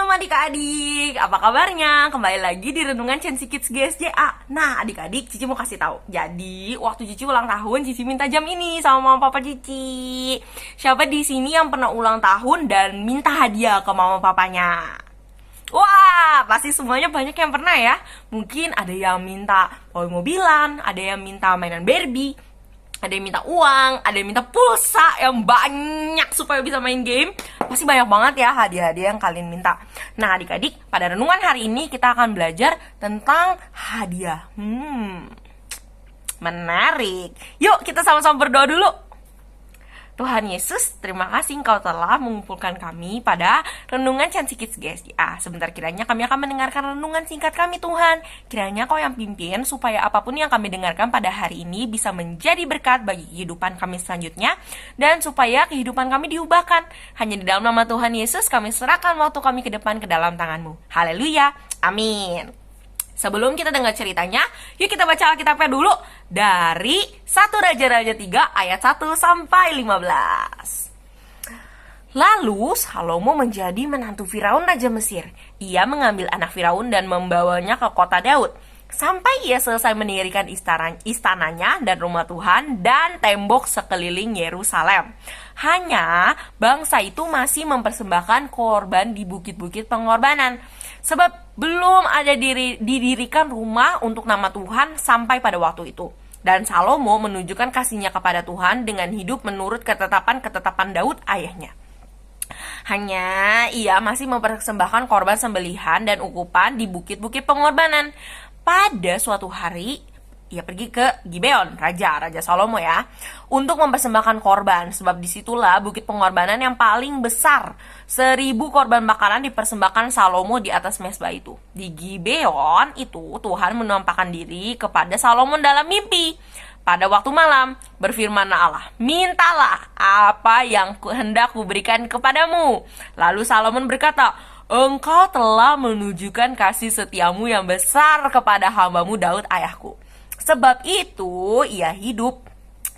Shalom adik-adik, apa kabarnya? Kembali lagi di Renungan Chancy Kids GSJA. Nah adik-adik, Cici mau kasih tahu. Jadi waktu Cici ulang tahun, Cici minta jam ini sama mama papa Cici. Siapa di sini yang pernah ulang tahun dan minta hadiah ke mama papanya? Wah, pasti semuanya banyak yang pernah ya. Mungkin ada yang minta mobilan, ada yang minta mainan Barbie, ada yang minta uang, ada yang minta pulsa yang banyak supaya bisa main game. Pasti banyak banget ya hadiah-hadiah yang kalian minta. Nah adik-adik, pada renungan hari ini kita akan belajar tentang hadiah. Menarik. Yuk kita sama-sama berdoa dulu. Tuhan Yesus, terima kasih Engkau telah mengumpulkan kami pada Renungan Chancy Kids GSJA. Sebentar kiranya kami akan mendengarkan renungan singkat kami Tuhan. Kiranya Kau yang pimpin supaya apapun yang kami dengarkan pada hari ini bisa menjadi berkat bagi kehidupan kami selanjutnya. Dan supaya kehidupan kami diubahkan. Hanya di dalam nama Tuhan Yesus kami serahkan waktu kami ke depan ke dalam tangan-Mu. Haleluya, amin. Sebelum kita dengar ceritanya, yuk kita baca Alkitabnya dulu dari 1 Raja-Raja 3 ayat 1 sampai 15. Lalu Salomo menjadi menantu Firaun Raja Mesir. Ia mengambil anak Firaun dan membawanya ke kota Daud. Sampai ia selesai mendirikan istananya dan rumah Tuhan dan tembok sekeliling Yerusalem. Hanya bangsa itu masih mempersembahkan korban di bukit-bukit pengorbanan. Sebab belum ada didirikan rumah untuk nama Tuhan sampai pada waktu itu. Dan Salomo menunjukkan kasihnya kepada Tuhan dengan hidup menurut ketetapan Daud ayahnya. Hanya ia masih mempersembahkan korban sembelihan dan ukupan di bukit-bukit pengorbanan. Pada suatu hari ia pergi ke Gibeon, Raja Salomo ya, untuk mempersembahkan korban. Sebab disitulah bukit pengorbanan yang paling besar. 1000 korban bakaran dipersembahkan Salomo di atas mezbah itu. Di Gibeon itu Tuhan menampakkan diri kepada Salomo dalam mimpi. Pada waktu malam, berfirmanlah Allah, mintalah apa yang hendak kuberikan kepadamu. Lalu Salomo berkata, Engkau telah menunjukkan kasih setiamu yang besar kepada hambamu Daud ayahku. Sebab itu ia hidup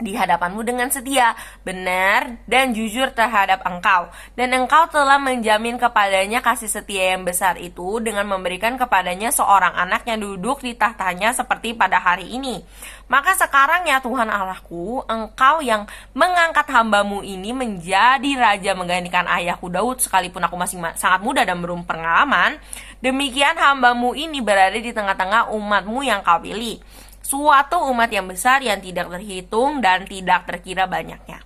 di hadapanmu dengan setia, benar dan jujur terhadap engkau. Dan engkau telah menjamin kepadanya kasih setia yang besar itu dengan memberikan kepadanya seorang anak yang duduk di tahtanya seperti pada hari ini. Maka sekarang ya Tuhan Allahku, engkau yang mengangkat hambamu ini menjadi raja menggantikan ayahku Daud, sekalipun aku masih sangat muda dan belum pengalaman. Demikian hambamu ini berada di tengah-tengah umatmu yang kau pilih, suatu umat yang besar yang tidak terhitung dan tidak terkira banyaknya.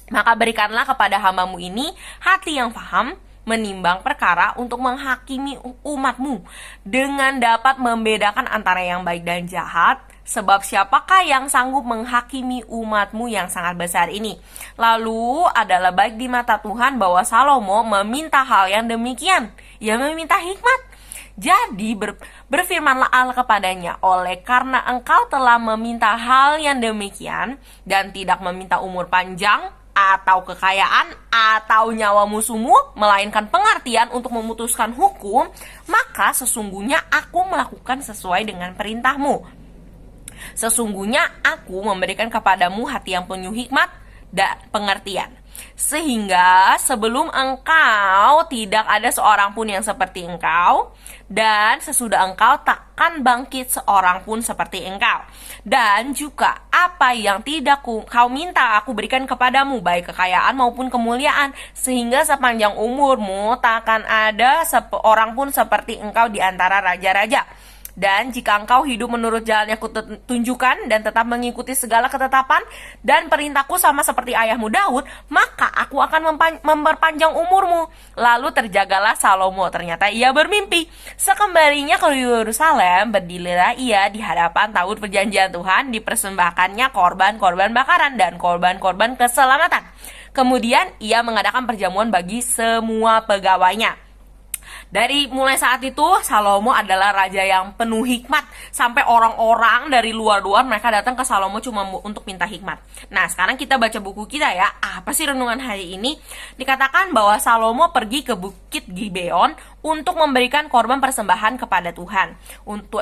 Maka berikanlah kepada hambamu ini hati yang paham, menimbang perkara untuk menghakimi umatmu, dengan dapat membedakan antara yang baik dan jahat. Sebab siapakah yang sanggup menghakimi umatmu yang sangat besar ini? Lalu adalah baik di mata Tuhan bahwa Salomo meminta hal yang demikian. Ia meminta hikmat. Jadi berfirmanlah Allah kepadanya, oleh karena engkau telah meminta hal yang demikian dan tidak meminta umur panjang atau kekayaan atau nyawa musuhmu, melainkan pengertian untuk memutuskan hukum, maka sesungguhnya aku melakukan sesuai dengan perintahmu. Sesungguhnya aku memberikan kepadamu hati yang penuh hikmat dan pengertian, sehingga sebelum engkau tidak ada seorang pun yang seperti engkau, dan sesudah engkau takkan bangkit seorang pun seperti engkau. Dan juga apa yang tidak kau minta aku berikan kepadamu, baik kekayaan maupun kemuliaan, sehingga sepanjang umurmu takkan ada seorang pun seperti engkau di antara raja-raja. Dan jika engkau hidup menurut jalan yang kutunjukkan dan tetap mengikuti segala ketetapan dan perintahku sama seperti ayahmu Daud, maka aku akan memperpanjang umurmu. Lalu terjagalah Salomo. Ternyata ia bermimpi. Sekembalinya ke Yerusalem, berdirilah ia di hadapan taut perjanjian Tuhan, dipersembahkannya korban-korban bakaran dan korban-korban keselamatan. Kemudian ia mengadakan perjamuan bagi semua pegawainya. Dari mulai saat itu Salomo adalah raja yang penuh hikmat. Sampai orang-orang dari luar-luar mereka datang ke Salomo cuma untuk minta hikmat. Nah sekarang kita baca buku kita ya. Apa sih renungan hari ini? Dikatakan bahwa Salomo pergi ke bukit Gibeon untuk memberikan korban persembahan kepada Tuhan.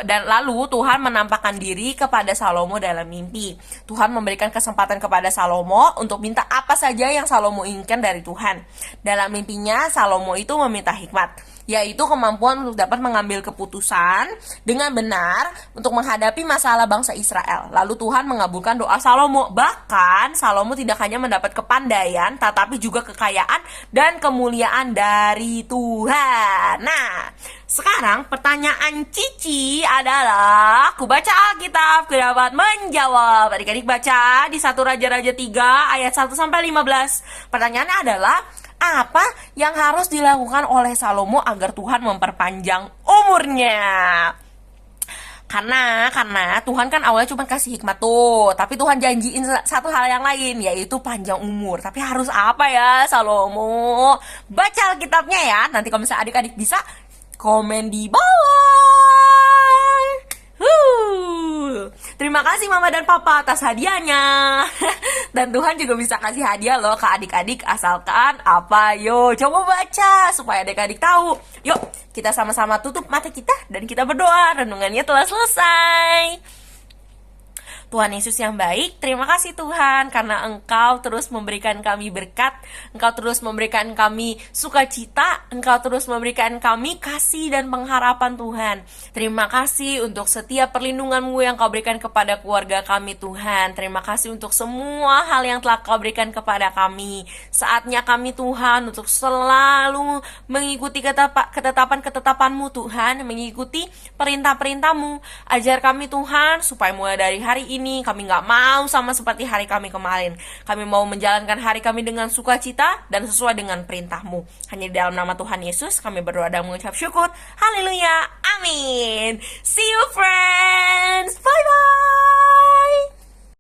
Dan lalu Tuhan menampakkan diri kepada Salomo dalam mimpi. Tuhan memberikan kesempatan kepada Salomo untuk minta apa saja yang Salomo inginkan dari Tuhan. Dalam mimpinya Salomo itu meminta hikmat. yaitu kemampuan untuk dapat mengambil keputusan dengan benar untuk menghadapi masalah bangsa Israel. Lalu Tuhan mengabulkan doa Salomo. Bahkan Salomo tidak hanya mendapat kepandaian, tetapi juga kekayaan dan kemuliaan dari Tuhan. Nah, sekarang pertanyaan Cici adalah, aku baca Alkitab, aku dapat menjawab. Adik-adik baca di 1 Raja-Raja 3 ayat 1 sampai 15. Pertanyaannya adalah, apa yang harus dilakukan oleh Salomo agar Tuhan memperpanjang umurnya? Karena Tuhan kan awalnya cuma kasih hikmat tuh, tapi Tuhan janjiin satu hal yang lain, yaitu panjang umur. Tapi harus apa ya Salomo? Baca Alkitabnya ya. Nanti kalau misalnya adik-adik bisa, komen di bawah. Terima kasih Mama dan Papa atas hadiahnya. Dan Tuhan juga bisa kasih hadiah loh ke adik-adik, asalkan apa? Yo, coba baca supaya adik-adik tahu. Yuk, kita sama-sama tutup mata kita dan kita berdoa. Renungannya telah selesai. Tuhan Yesus yang baik, terima kasih Tuhan karena Engkau terus memberikan kami berkat, Engkau terus memberikan kami sukacita, Engkau terus memberikan kami kasih dan pengharapan Tuhan. Terima kasih untuk setiap perlindungan-Mu yang Kau berikan kepada keluarga kami Tuhan. Terima kasih untuk semua hal yang telah Kau berikan kepada kami. Saatnya kami Tuhan untuk selalu mengikuti ketetapan-ketetapan-Mu Tuhan, mengikuti perintah-perintah-Mu. Ajar kami Tuhan supaya mulai dari hari ini kami gak mau sama seperti hari kami kemarin. Kami mau menjalankan hari kami dengan sukacita dan sesuai dengan perintah-Mu. Hanya di dalam nama Tuhan Yesus kami berdoa dan mengucap syukur. Haleluya, amin. See you friends, bye bye.